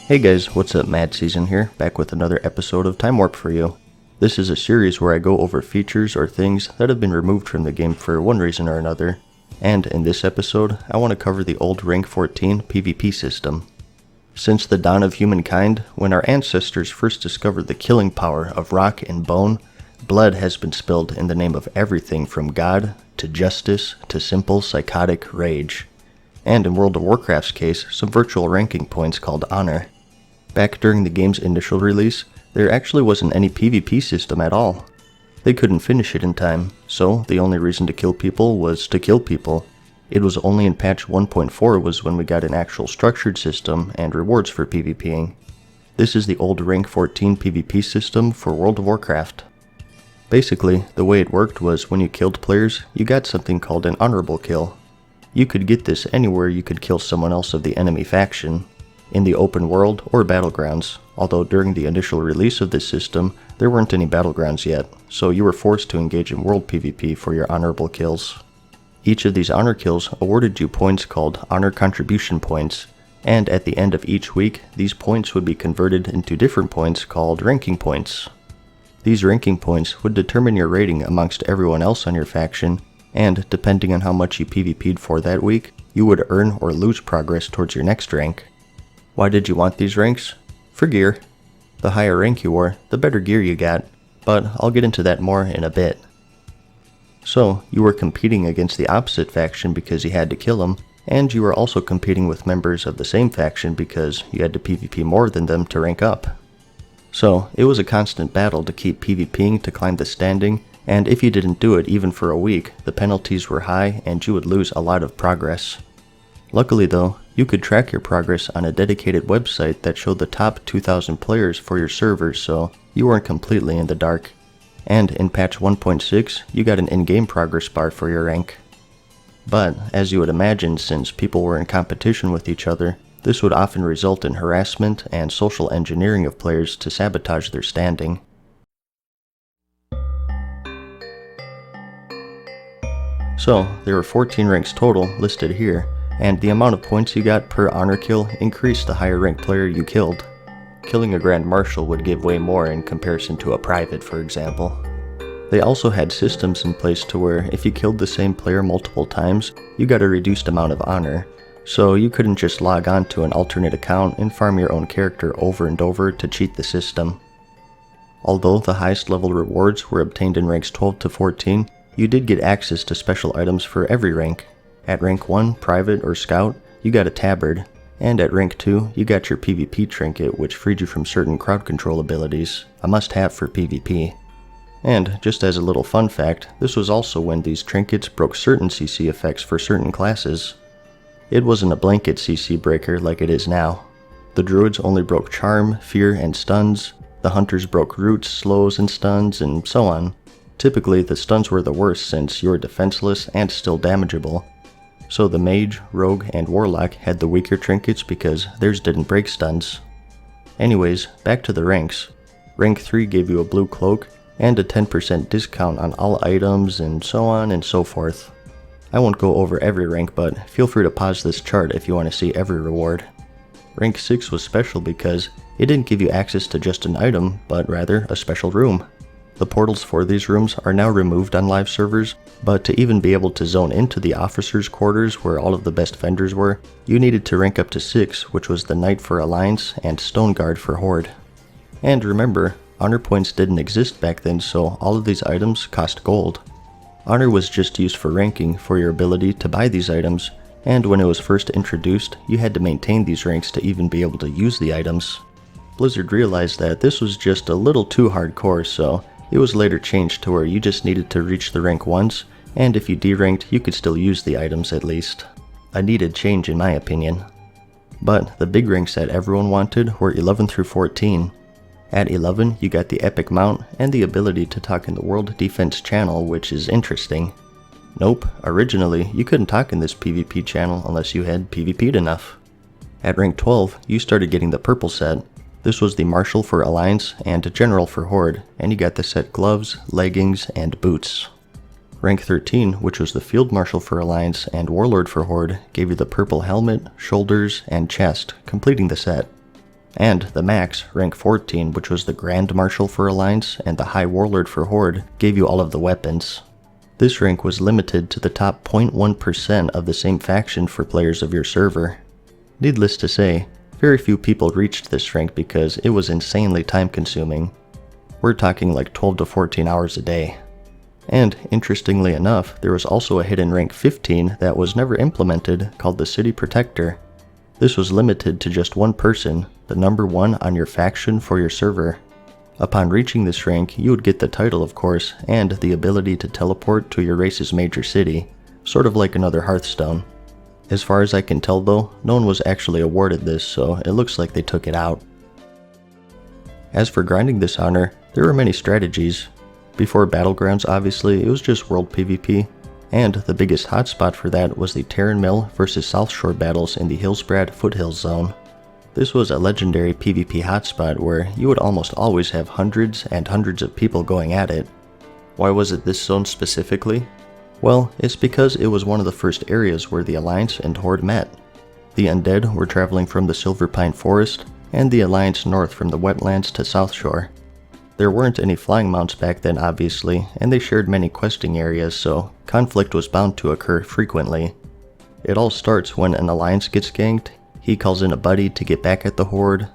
Hey guys, what's up? MadSeason here, back with another episode of Time Warp for you. This is a series where I go over features or things that have been removed from the game for one reason or another, and in this episode, I want to cover the old Rank 14 PvP system. Since the dawn of humankind, when our ancestors first discovered the killing power of rock and bone, blood has been spilled in the name of everything from God, to justice, to simple psychotic rage. And in World of Warcraft's case, some virtual ranking points called honor. Back during the game's initial release, there actually wasn't any PvP system at all. They couldn't finish it in time, so the only reason to kill people was to kill people. It was only in patch 1.4 was when we got an actual structured system and rewards for PvPing. This is the old Rank 14 PvP system for World of Warcraft. Basically, the way it worked was when you killed players, you got something called an honorable kill. You could get this anywhere you could kill someone else of the enemy faction, in the open world or battlegrounds, although during the initial release of this system, there weren't any battlegrounds yet, so you were forced to engage in world PvP for your honorable kills. Each of these honor kills awarded you points called honor contribution points, and at the end of each week, these points would be converted into different points called ranking points. These ranking points would determine your rating amongst everyone else on your faction, and depending on how much you PvP'd for that week, you would earn or lose progress towards your next rank. Why did you want these ranks? For gear. The higher rank you were, the better gear you got, but I'll get into that more in a bit. So, you were competing against the opposite faction because you had to kill them, and you were also competing with members of the same faction because you had to PvP more than them to rank up. So, it was a constant battle to keep PvPing to climb the standing, and if you didn't do it even for a week, the penalties were high and you would lose a lot of progress. Luckily though, you could track your progress on a dedicated website that showed the top 2,000 players for your server, so you weren't completely in the dark. And in patch 1.6, you got an in-game progress bar for your rank. But, as you would imagine, since people were in competition with each other, this would often result in harassment and social engineering of players to sabotage their standing. So, there were 14 ranks total listed here, and the amount of points you got per honor kill increased the higher ranked player you killed. Killing a Grand Marshal would give way more in comparison to a private, for example. They also had systems in place to where if you killed the same player multiple times, you got a reduced amount of honor, so you couldn't just log on to an alternate account and farm your own character over and over to cheat the system. Although the highest level rewards were obtained in ranks 12 to 14, you did get access to special items for every rank. At rank 1, Private or Scout, you got a tabard, and at rank 2, you got your PvP Trinket, which freed you from certain crowd control abilities, a must-have for PvP. And, just as a little fun fact, this was also when these trinkets broke certain CC effects for certain classes. It wasn't a blanket CC breaker like it is now. The druids only broke charm, fear, and stuns, the hunters broke roots, slows, and stuns, and so on. Typically, the stuns were the worst since you were defenseless and still damageable. So the mage, rogue, and warlock had the weaker trinkets because theirs didn't break stuns. Anyways, back to the ranks. Rank 3 gave you a blue cloak and a 10% discount on all items and so on and so forth. I won't go over every rank, but feel free to pause this chart if you want to see every reward. Rank 6 was special because it didn't give you access to just an item, but rather a special room. The portals for these rooms are now removed on live servers, but to even be able to zone into the officers' quarters where all of the best vendors were, you needed to rank up to 6, which was the Knight for Alliance and Stone Guard for Horde. And remember, honor points didn't exist back then, so all of these items cost gold. Honor was just used for ranking for your ability to buy these items, and when it was first introduced, you had to maintain these ranks to even be able to use the items. Blizzard realized that this was just a little too hardcore, so it was later changed to where you just needed to reach the rank once, and if you deranked, you could still use the items at least. A needed change in my opinion. But the big ranks that everyone wanted were 11 through 14. At 11, you got the epic mount and the ability to talk in the world defense channel, which is interesting. Nope, originally you couldn't talk in this PvP channel unless you had PvP'd enough. At rank 12, you started getting the purple set. This was the Marshal for Alliance and General for Horde, and you got the set gloves, leggings, and boots. Rank 13, which was the Field Marshal for Alliance and Warlord for Horde, gave you the purple helmet, shoulders, and chest, completing the set. And the max, rank 14, which was the Grand Marshal for Alliance and the High Warlord for Horde, gave you all of the weapons. This rank was limited to the top 0.1% of the same faction for players of your server. Needless to say, very few people reached this rank because it was insanely time consuming. We're talking like 12 to 14 hours a day. And interestingly enough, there was also a hidden rank 15 that was never implemented called the City Protector. This was limited to just one person, the number 1 on your faction for your server. Upon reaching this rank, you would get the title of course, and the ability to teleport to your race's major city, sort of like another Hearthstone. As far as I can tell though, no one was actually awarded this, so it looks like they took it out. As for grinding this honor, there were many strategies. Before Battlegrounds obviously, it was just world PvP, and the biggest hotspot for that was the Terran Mill versus South Shore battles in the Hillsbrad Foothills Zone. This was a legendary PvP hotspot where you would almost always have hundreds and hundreds of people going at it. Why was it this zone specifically? Well, it's because it was one of the first areas where the Alliance and Horde met. The Undead were traveling from the Silver Pine Forest, and the Alliance north from the wetlands to South Shore. There weren't any flying mounts back then obviously, and they shared many questing areas, so conflict was bound to occur frequently. It all starts when an Alliance gets ganked, he calls in a buddy to get back at the Horde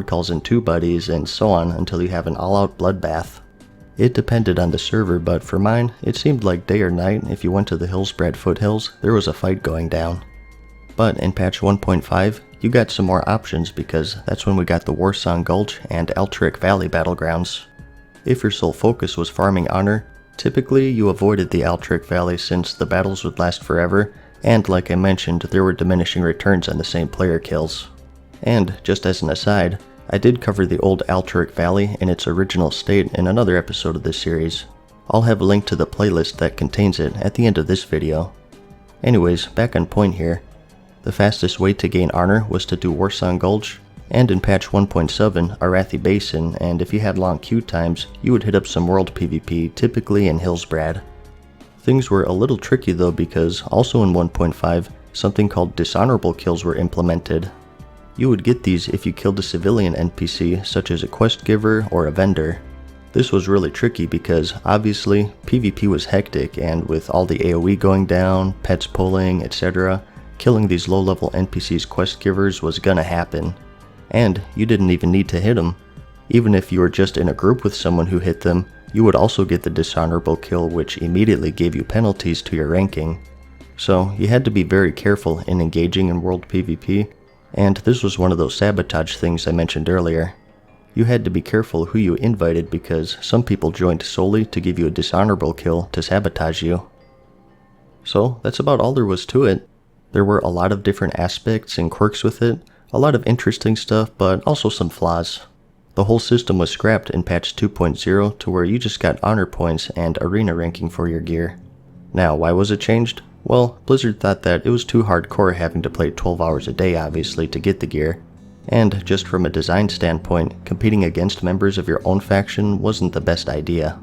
calls in 2 buddies, and so on until you have an all-out bloodbath. It depended on the server, but for mine, it seemed like day or night if you went to the Hillsbrad Foothills, there was a fight going down. But in patch 1.5, you got some more options because that's when we got the Warsong Gulch and Altric Valley battlegrounds. If your sole focus was farming honor, typically you avoided the Altric Valley since the battles would last forever, and like I mentioned, there were diminishing returns on the same player kills. And just as an aside, I did cover the old Altric Valley in its original state in another episode of this series. I'll have a link to the playlist that contains it at the end of this video. Anyways, back on point here. The fastest way to gain honor was to do Warsong Gulch, and in patch 1.7, Arathi Basin, and if you had long queue times, you would hit up some world PvP, typically in Hillsbrad. Things were a little tricky though because also in 1.5, something called dishonorable kills were implemented. You would get these if you killed a civilian NPC such as a quest giver or a vendor. This was really tricky because obviously PvP was hectic, and with all the AoE going down, pets pulling, etc., killing these low-level NPCs quest givers was gonna happen. And you didn't even need to hit them. Even if you were just in a group with someone who hit them, you would also get the dishonorable kill, which immediately gave you penalties to your ranking. So you had to be very careful in engaging in world PvP, and this was one of those sabotage things I mentioned earlier. You had to be careful who you invited because some people joined solely to give you a dishonorable kill to sabotage you. So that's about all there was to it. There were a lot of different aspects and quirks with it, a lot of interesting stuff, but also some flaws. The whole system was scrapped in patch 2.0 to where you just got honor points and arena ranking for your gear. Now, why was it changed? Well, Blizzard thought that it was too hardcore having to play 12 hours a day obviously to get the gear. And just from a design standpoint, competing against members of your own faction wasn't the best idea.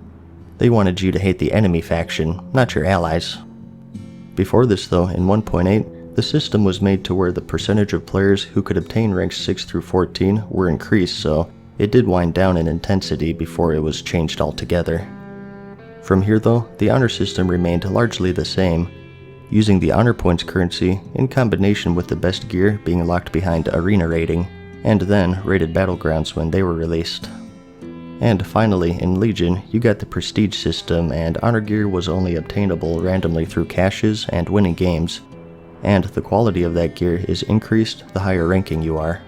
They wanted you to hate the enemy faction, not your allies. Before this though, in 1.8, the system was made to where the percentage of players who could obtain ranks 6 through 14 were increased, so it did wind down in intensity before it was changed altogether. From here though, the honor system remained largely the same, using the honor points currency in combination with the best gear being locked behind arena rating, and then rated battlegrounds when they were released. And finally, in Legion, you got the prestige system, and honor gear was only obtainable randomly through caches and winning games, and the quality of that gear is increased the higher ranking you are.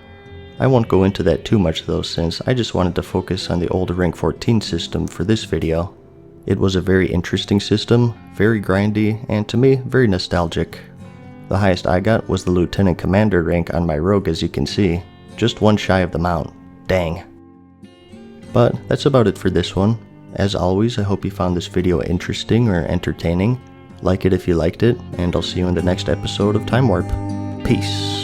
I won't go into that too much though, since I just wanted to focus on the old rank 14 system for this video. It was a very interesting system, very grindy, and to me, very nostalgic. The highest I got was the Lieutenant Commander rank on my rogue, as you can see, just one shy of the mount. Dang. But that's about it for this one. As always, I hope you found this video interesting or entertaining. Like it if you liked it, and I'll see you in the next episode of Time Warp. Peace.